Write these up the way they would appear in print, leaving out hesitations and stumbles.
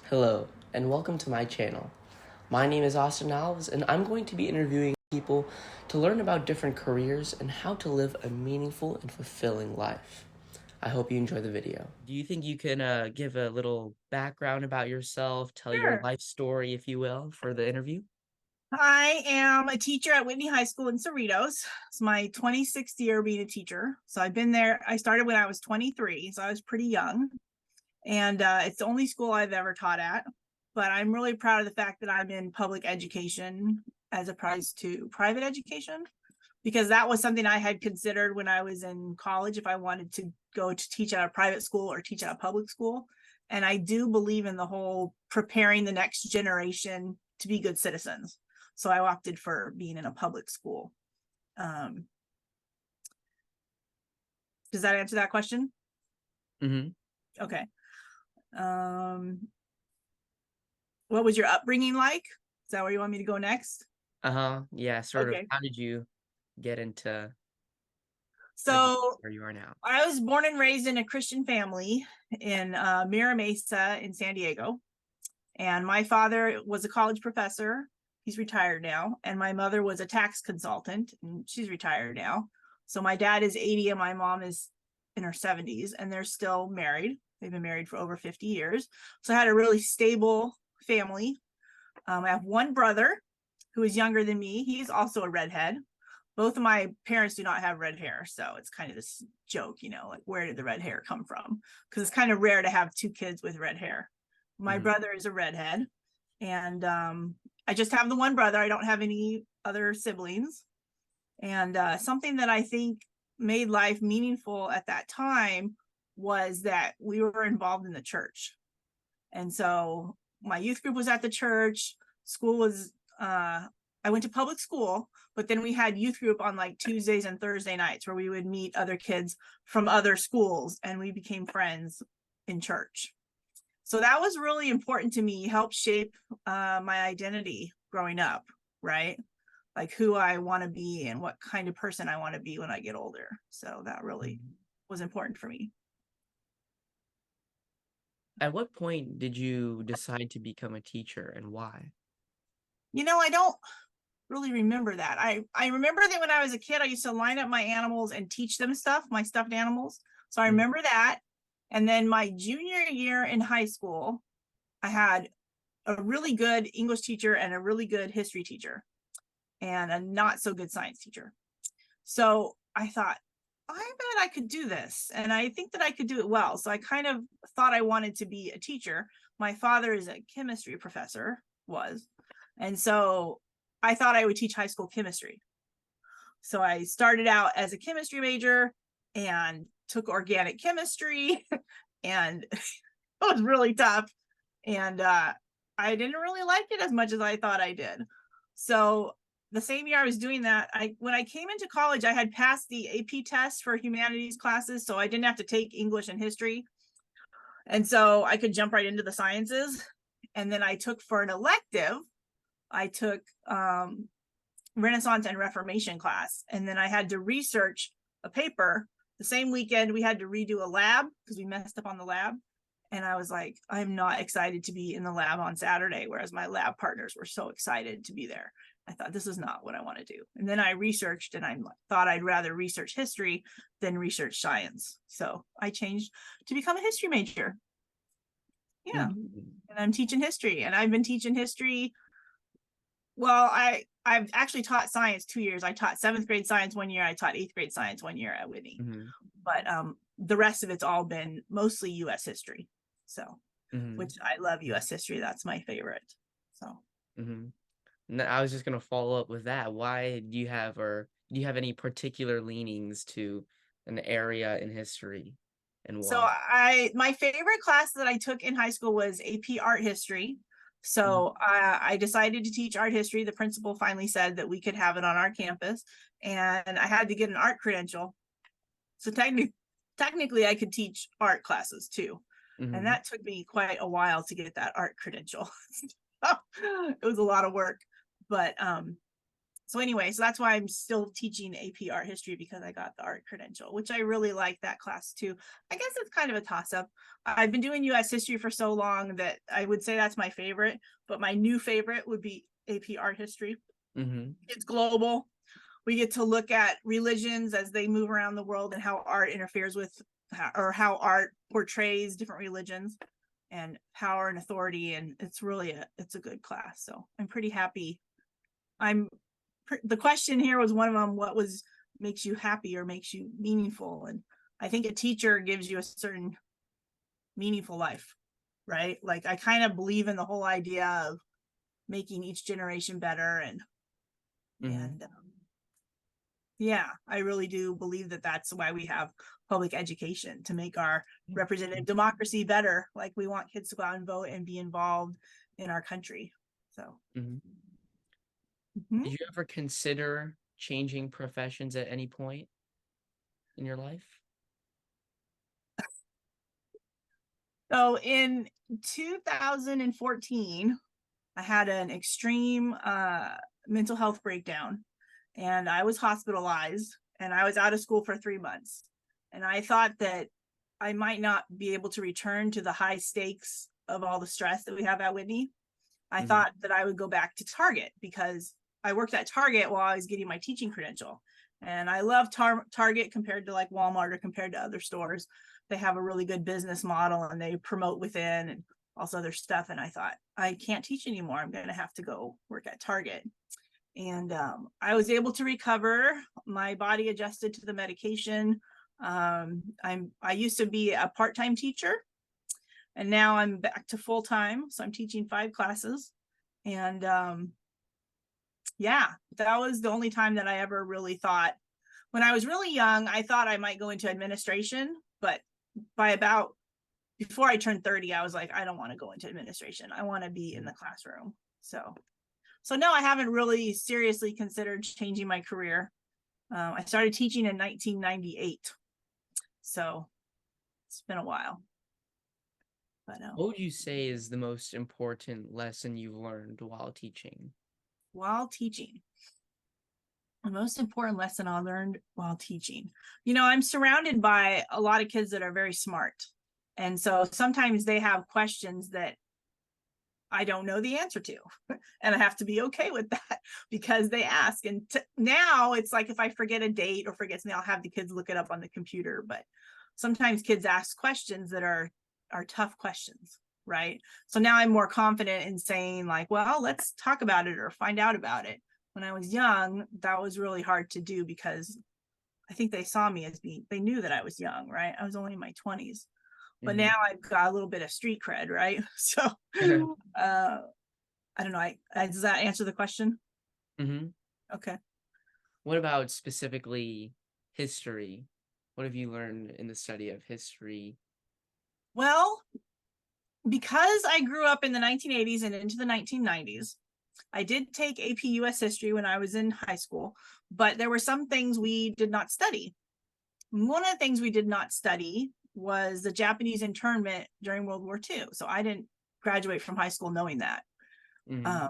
Hello, and welcome to my channel. My name is Austin Alves, and I'm going to be interviewing people to learn about different careers and how to live a meaningful and fulfilling life. I hope you enjoy the video. Do you think you can give a little background about yourself, tell your Sure. life story, if you will, for the interview? I am a teacher at Whitney High School in Cerritos. It's my 26th year being a teacher. So I've been there. I started when I was 23, so I was pretty young. And it's the only school I've ever taught at. But I'm really proud of the fact that I'm in public education as opposed to private education, because that was something I had considered when I was in college if I wanted to go to teach at a private school or teach at a public school. And I do believe in the whole preparing the next generation to be good citizens. So I opted for being in a public school. Um, does that answer that question? Mm-hmm. Okay. Um, what was your upbringing like? Is that where you want me to go next? Uh-huh. Yeah, sort of. Okay. How did you get into So where you are now? I was born and raised in a Christian family in Mira Mesa in San Diego. And my father was a college professor. He's retired now. And my mother was a tax consultant, and she's retired now. So my dad is 80 and my mom is in her 70s, and they're still married. They've been married for over 50 years. So I had a really stable family. I have one brother who is younger than me. He's also a redhead. Both of my parents do not have red hair. So it's kind of this joke, like, where did the red hair come from? Because it's kind of rare to have two kids with red hair. My Mm-hmm. brother is a redhead, and I just have the one brother. I don't have any other siblings. And something that I think made life meaningful at that time was that we were involved in the church. And so my youth group was at the church. School was, I went to public school, but then we had youth group on like Tuesdays and Thursday nights where we would meet other kids from other schools, and we became friends in church. So that was really important to me, helped shape my identity growing up, right? Like who I want to be and what kind of person I want to be when I get older. So that really Mm-hmm. was important for me. At what point did you decide to become a teacher and why? I don't really remember that. I remember that when I was a kid, I used to line up my animals and teach them stuff, my stuffed animals. So I Mm-hmm. remember that. And then my junior year in high school, I had a really good English teacher and a really good history teacher and a not so good science teacher. So I thought, I bet I could do this. And I think that I could do it well. So I kind of thought I wanted to be a teacher. My father is a chemistry professor, was. And so I thought I would teach high school chemistry. So I started out as a chemistry major and took organic chemistry, and it was really tough. And I didn't really like it as much as I thought I did. So the same year I was doing that, when I came into college, I had passed the AP test for humanities classes, so I didn't have to take English and history. And so I could jump right into the sciences. And then I took, for an elective, I took Renaissance and Reformation class. And then I had to research a paper. The same weekend, we had to redo a lab because we messed up on the lab. And I was like, I'm not excited to be in the lab on Saturday, whereas my lab partners were so excited to be there. I thought, this is not what I want to do. And then I researched, and I thought I'd rather research history than research science. So I changed to become a history major. Yeah. Mm-hmm. And I'm teaching history, and I've been teaching history. Well, I've actually taught science 2 years. I taught seventh grade science one year. I taught eighth grade science one year at Whitney. Mm-hmm. But the rest of it's all been mostly U.S. history. So, Mm-hmm. which I love U.S. history. That's my favorite. So, Mm-hmm. I was just gonna follow up with that. Why do you have, or do you have any particular leanings to an area in history, and so why? my favorite class that I took in high school was AP Art History. Mm-hmm. So I decided to teach art history. The principal finally said that we could have it on our campus, and I had to get an art credential. So technically, I could teach art classes too, and Mm-hmm. that took me quite a while to get that art credential. It was a lot of work, but So anyway, so that's why I'm still teaching AP art history, because I got the art credential, which I really like that class too. I guess it's kind of a toss up. I've been doing US history for so long that I would say that's my favorite, but my new favorite would be AP art history. Mm-hmm. It's global. We get to look at religions as they move around the world and how art interferes with, or how art portrays different religions and power and authority. And it's really it's a good class. So I'm pretty happy. The question here was one of them, what makes you happy or makes you meaningful? And I think a teacher gives you a certain meaningful life, right? Like I kind of believe in the whole idea of making each generation better, and Mm-hmm. yeah, I really do believe that that's why we have public education, to make our representative democracy better. Like we want kids to go out and vote and be involved in our country. So Mm-hmm. mhm. Did you ever consider changing professions at any point in your life? So in 2014, I had an extreme mental health breakdown, and I was hospitalized, and I was out of school for 3 months. And I thought that I might not be able to return to the high stakes of all the stress that we have at Whitney. I Mm-hmm. thought that I would go back to Target, because I worked at Target while I was getting my teaching credential. And I love Target compared to like Walmart or compared to other stores. They have a really good business model and they promote within and also other stuff. And I thought, I can't teach anymore. I'm going to have to go work at Target. And I was able to recover. My body adjusted to the medication. I used to be a part-time teacher, and now I'm back to full-time. So I'm teaching 5 classes. And yeah, that was the only time that I ever really thought, when I was really young, I thought I might go into administration, but before I turned 30, I was like, I don't want to go into administration. I want to be in the classroom. So no, I haven't really seriously considered changing my career. I started teaching in 1998. So it's been a while. But What would you say is the most important lesson you've learned while teaching? while teaching, the most important lesson I learned while teaching, I'm surrounded by a lot of kids that are very smart. And so sometimes they have questions that I don't know the answer to. And I have to be okay with that because they ask. And now it's like, if I forget a date or forget something, I'll have the kids look it up on the computer. But sometimes kids ask questions that are tough questions, right? So now I'm more confident in saying like, well, let's talk about it or find out about it. When I was young, that was really hard to do because I think they saw me as they knew that I was young, right? I was only in my 20s. But now I've got a little bit of street cred, right? So I don't know. Does that answer the question? Mm-hmm. Okay. What about specifically history? What have you learned in the study of history? Well, because I grew up in the 1980s and into the 1990s, I did take AP US history when I was in high school, but there were some things we did not study. One of the things we did not study was the Japanese internment during World War II. So I didn't graduate from high school knowing that. Mm-hmm.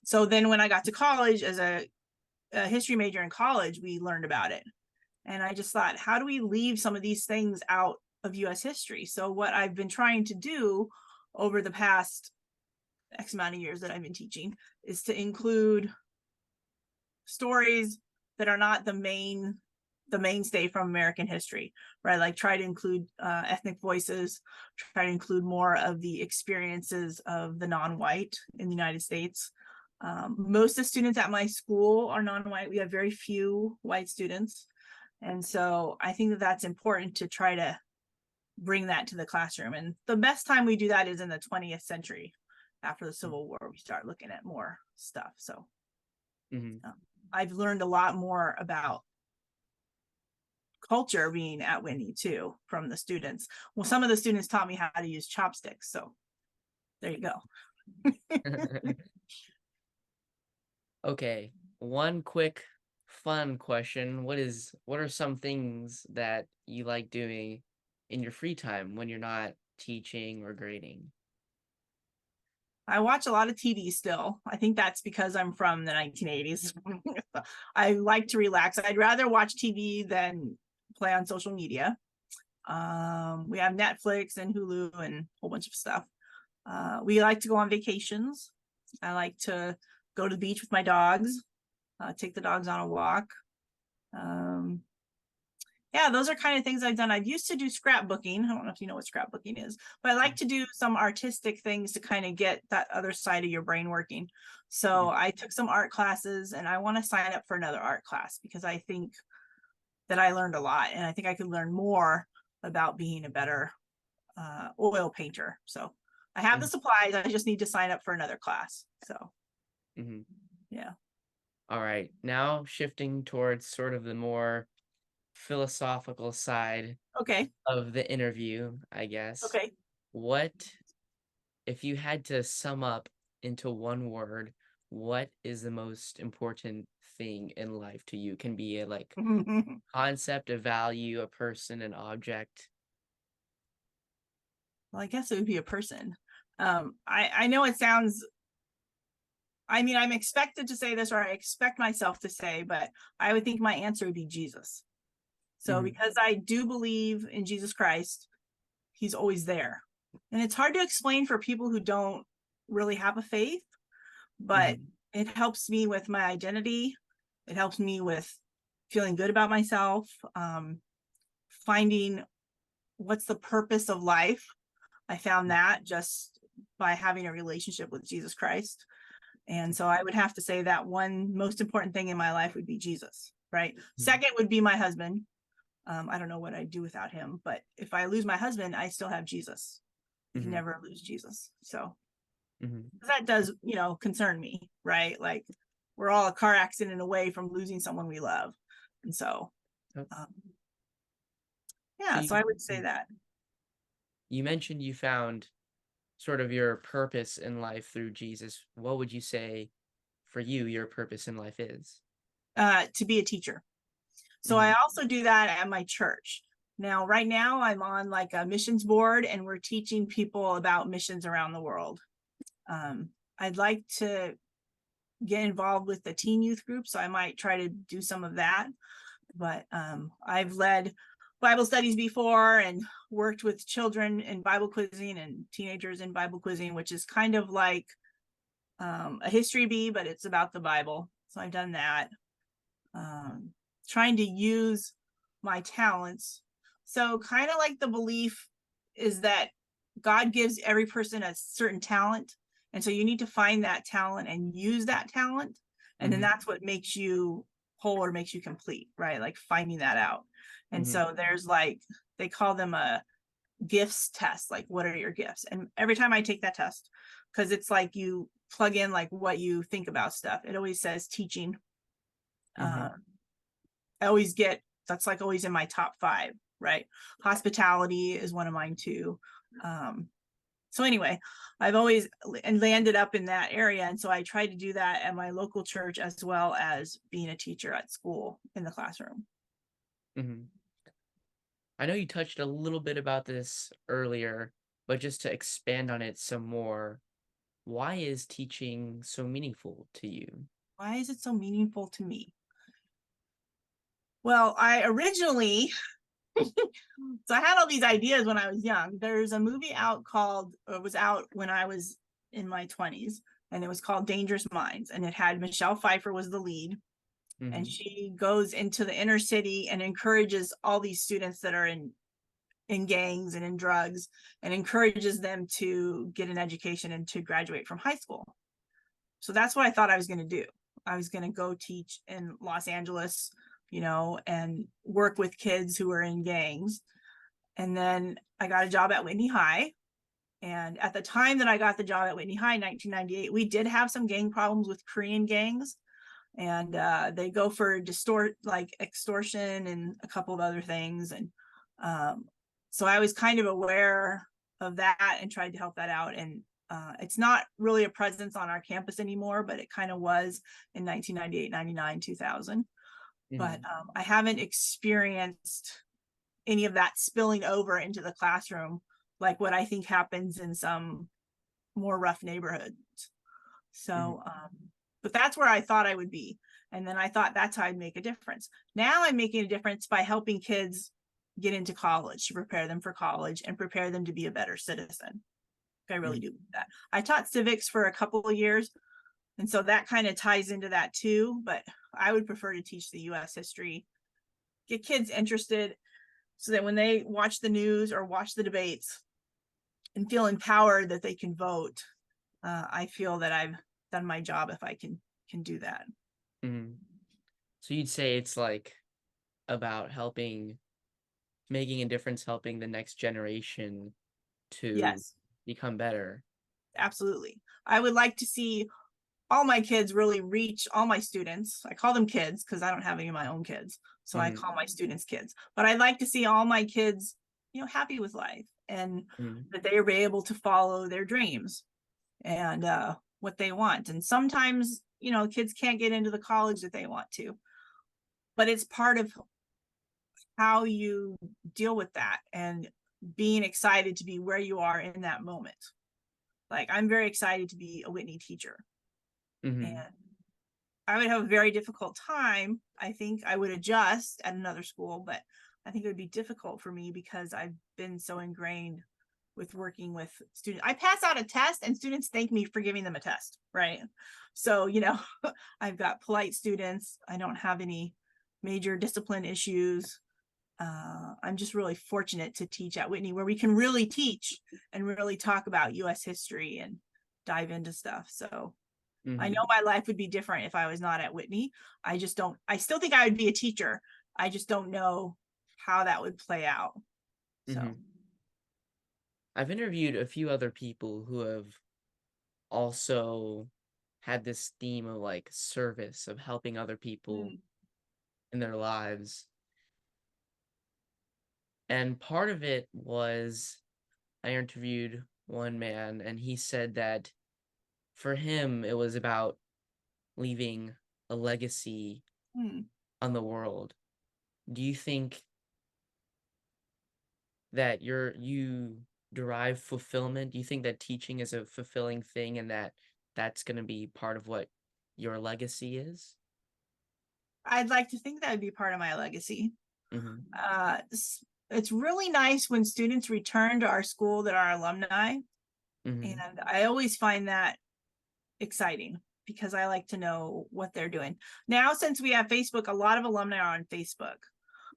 So then when I got to college as a history major in college, we learned about it. And I just thought, how do we leave some of these things out of US history? So what I've been trying to do over the past X amount of years that I've been teaching is to include stories that are not the mainstay from American history, right? Like try to include ethnic voices, try to include more of the experiences of the non-white in the United States. Most of the students at my school are non-white. We have very few white students. And so I think that that's important to try to bring that to the classroom. And the best time we do that is in the 20th century. After the Civil War, we start looking at more stuff. So I've learned a lot more about culture being at Whitney too from the students. Well, some of the students taught me how to use chopsticks. So there you go. Okay, one quick fun question. What are some things that you like doing in your free time when you're not teaching or grading? I watch a lot of TV still. I think that's because I'm from the 1980s. I like to relax. I'd rather watch TV than play on social media. We have Netflix and Hulu and a whole bunch of stuff. We like to go on vacations. I like to go to the beach with my dogs, take the dogs on a walk. Yeah, those are kind of things I've done. I used to do scrapbooking. I don't know if you know what scrapbooking is, but I like to do some artistic things to kind of get that other side of your brain working. So I took some art classes, and I want to sign up for another art class because I think that I learned a lot, and I think I could learn more about being a better oil painter. So I have the supplies. I just need to sign up for another class. So yeah. All right. Now shifting towards sort of the more philosophical side Okay. of the interview, I guess. Okay. What, if you had to sum up into one word, what is the most important thing in life to you? Can be a like concept, a value, a person, an object. Well, I guess it would be a person. I know it sounds, I mean, I'm expected to say this, or I expect myself to say, but I would think my answer would be Jesus. So because I do believe in Jesus Christ, he's always there. And it's hard to explain for people who don't really have a faith, but it helps me with my identity. It helps me with feeling good about myself, finding what's the purpose of life. I found that just by having a relationship with Jesus Christ. And so I would have to say that one most important thing in my life would be Jesus, right? Second would be my husband. I don't know what I'd do without him, but if I lose my husband, I still have Jesus. You can never lose Jesus. So that does, concern me, right? Like we're all a car accident away from losing someone we love. And so, yeah, so I would say that. You mentioned you found sort of your purpose in life through Jesus. What would you say for you your purpose in life is? To be a teacher. So I also do that at my church. Now, right now I'm on like a missions board, and we're teaching people about missions around the world. I'd like to get involved with the teen youth group, so I might try to do some of that. But I've led Bible studies before and worked with children in Bible quizzing and teenagers in Bible quizzing, which is kind of like a history bee, but it's about the Bible. So I've done that. Trying to use my talents. So kind of like the belief is that God gives every person a certain talent. And so you need to find that talent and use that talent. And then that's what makes you whole or makes you complete, right? Like finding that out. And so there's like, they call them a gifts test. Like, what are your gifts? And every time I take that test, because it's like you plug in like what you think about stuff, it always says teaching. I always get, that's like always in my top 5, right? Hospitality is one of mine too. So anyway, I've always landed up in that area. And so I try to do that at my local church as well as being a teacher at school in the classroom. I know you touched a little bit about this earlier, but just to expand on it some more, why is teaching so meaningful to you? Why is it so meaningful to me? Well, I originally, so I had all these ideas when I was young. There's a movie out called, it was out when I was in my 20s, and it was called Dangerous Minds. And it had Michelle Pfeiffer was the lead. And she goes into the inner city and encourages all these students that are in gangs and in drugs, and encourages them to get an education and to graduate from high school. So that's what I thought I was going to do. I was going to go teach in Los Angeles, and work with kids who are in gangs. And then I got a job at Whitney High. And at the time that I got the job at Whitney High in 1998, we did have some gang problems with Korean gangs. And they go for extortion and a couple of other things. And so I was kind of aware of that and tried to help that out. And it's not really a presence on our campus anymore, but it kind of was in 1998, 99, 2000. But I haven't experienced any of that spilling over into the classroom, like what I think happens in some more rough neighborhoods. So, but that's where I thought I would be. And then I thought that's how I'd make a difference. Now I'm making a difference by helping kids get into college, to prepare them for college and prepare them to be a better citizen. I really do that. I taught civics for a couple of years, and so that kind of ties into that too. But I would prefer to teach the US history, get kids interested so that when they watch the news or watch the debates and feel empowered that they can vote, I feel that I've done my job if I can do that. So you'd say it's like about making a difference, helping the next generation to Yes, become better. absolutely. I would like to see all my kids really reach, all my students. I call them kids because I don't have any of my own kids. So I call my students kids. But I'd like to see all my kids, happy with life, and that they are able to follow their dreams and what they want. And sometimes, kids can't get into the college that they want to, but it's part of how you deal with that and being excited to be where you are in that moment. Like, I'm very excited to be a Whitney teacher. And I would have a very difficult time. I think I would adjust at another school, but I think it would be difficult for me because I've been so ingrained with working with students. I pass out a test and students thank me for giving them a test, right? So, I've got polite students. I don't have any major discipline issues. I'm just really fortunate to teach at Whitney, where we can really teach and really talk about US history and dive into stuff. So I know my life would be different if I was not at Whitney. I still think I would be a teacher. I just don't know how that would play out. So I've interviewed a few other people who have also had this theme of like service, of helping other people in their lives. And part of it was, I interviewed one man and he said that for him it was about leaving a legacy on the world. Do you think that you derive fulfillment? Do you think that teaching is a fulfilling thing and that that's going to be part of what your legacy is? I'd like to think that would be part of my legacy. It's really nice when students return to our school that are alumni. And I always find that exciting because I like to know what they're doing. Now, since we have Facebook, a lot of alumni are on Facebook.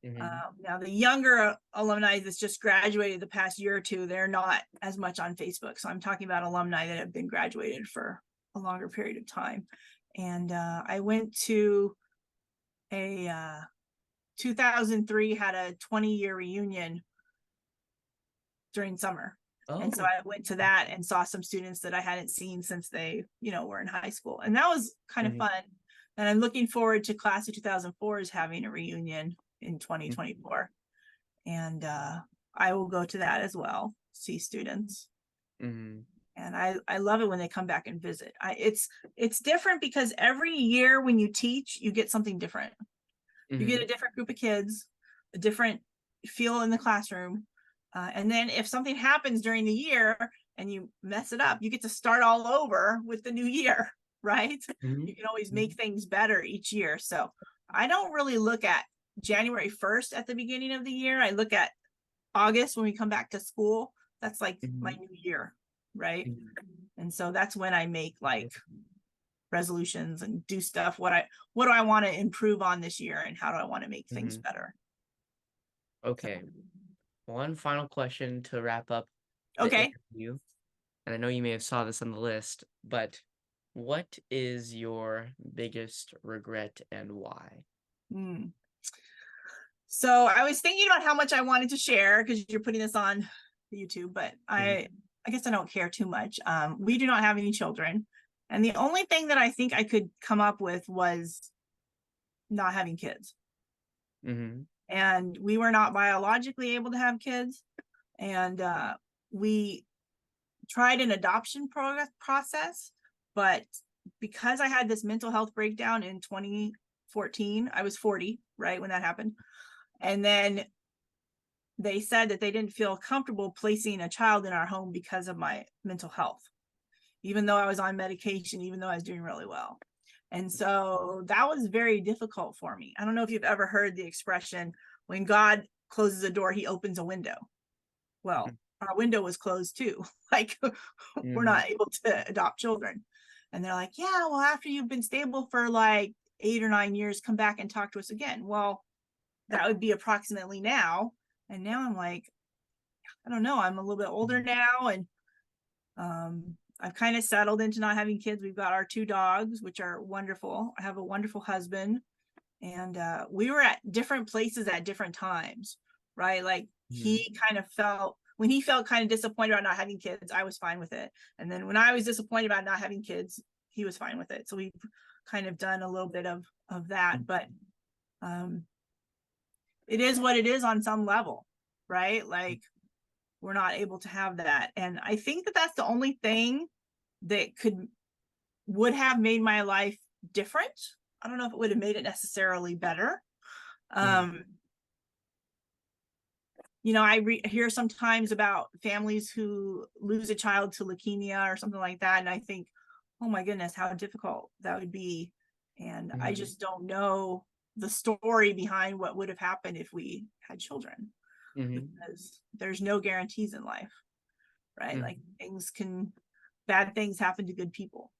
Now, the younger alumni that's just graduated the past year or two, they're not as much on Facebook. So I'm talking about alumni that have been graduated for a longer period of time. And I went to a 2003 had a 20-year reunion during summer. And so I went to that and saw some students that I hadn't seen since they, were in high school. And that was kind of fun. And I'm looking forward to class of 2004 is having a reunion in 2024. And I will go to that as well, see students. And I love it when they come back and visit. It's different because every year when you teach, you get something different. You get a different group of kids, a different feel in the classroom. And then if something happens during the year and you mess it up, you get to start all over with the new year, right? You can always make things better each year. So I don't really look at January 1st at the beginning of the year. I look at August when we come back to school. That's like my new year, right? And so that's when I make like resolutions and do stuff. What do I want to improve on this year and how do I want to make things better? Okay. One final question to wrap up the Okay. interview. And I know you may have saw this on the list, but what is your biggest regret and why? So I was thinking about how much I wanted to share because you're putting this on YouTube, but I guess I don't care too much. We do not have any children. And the only thing that I think I could come up with was not having kids. And we were not biologically able to have kids. And we tried an adoption process, but because I had this mental health breakdown in 2014, I was 40, right, when that happened. And then they said that they didn't feel comfortable placing a child in our home because of my mental health. even though I was on medication, even though I was doing really well. And so that was very difficult for me. I don't know if you've ever heard the expression, when God closes a door, he opens a window. Well, our window was closed too. Like we're not able to adopt children. And they're like, yeah, well, after you've been stable for like 8 or 9 years, come back and talk to us again. Well, that would be approximately now. And now I'm like, I don't know, I'm a little bit older now, and I've kind of settled into not having kids. We've got our 2 dogs, which are wonderful. I have a wonderful husband, and we were at different places at different times, right? Like he kind of felt, when he felt kind of disappointed about not having kids, I was fine with it. And then when I was disappointed about not having kids, he was fine with it. So we've kind of done a little bit of that, but it is what it is on some level, right? Like we're not able to have that. And I think that that's the only thing that would have made my life different. I don't know if it would have made it necessarily better. You know, I hear sometimes about families who lose a child to leukemia or something like that. And I think, oh my goodness, how difficult that would be. And I just don't know the story behind what would have happened if we had children, because there's no guarantees in life, right? Like bad things happen to good people.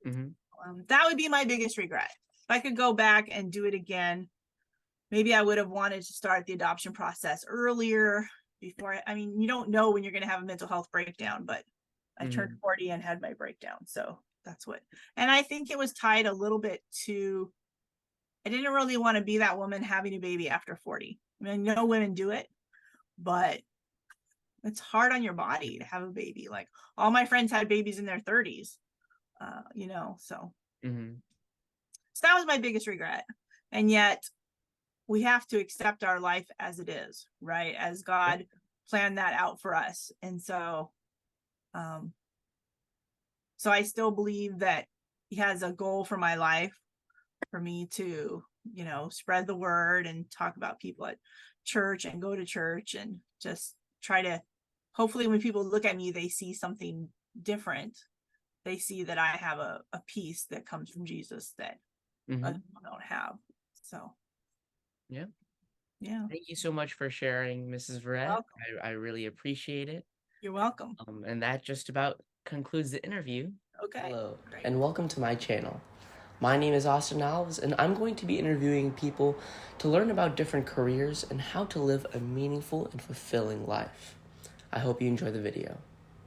That would be my biggest regret. If I could go back and do it again, maybe I would have wanted to start the adoption process earlier before. I mean, you don't know when you're going to have a mental health breakdown, but I turned 40 and had my breakdown. So that's what, and I think it was tied a little bit to, I didn't really want to be that woman having a baby after 40. I mean, no women do it, but it's hard on your body to have a baby. Like all my friends had babies in their 30s, you know, so. So that was my biggest regret. And yet we have to accept our life as it is, right? As God planned that out for us. And so, so I still believe that he has a goal for my life, for me to, you know, spread the word and talk about people at church and go to church and just try to, hopefully when people look at me, they see something different. They see that I have a peace that comes from Jesus that other people don't have. So yeah. Thank you so much for sharing, Mrs. Verrett. I really appreciate it. You're welcome. And that just about concludes the interview. Okay. Hello, and welcome to my channel. My name is Austin Alves, and I'm going to be interviewing people to learn about different careers and how to live a meaningful and fulfilling life. I hope you enjoy the video.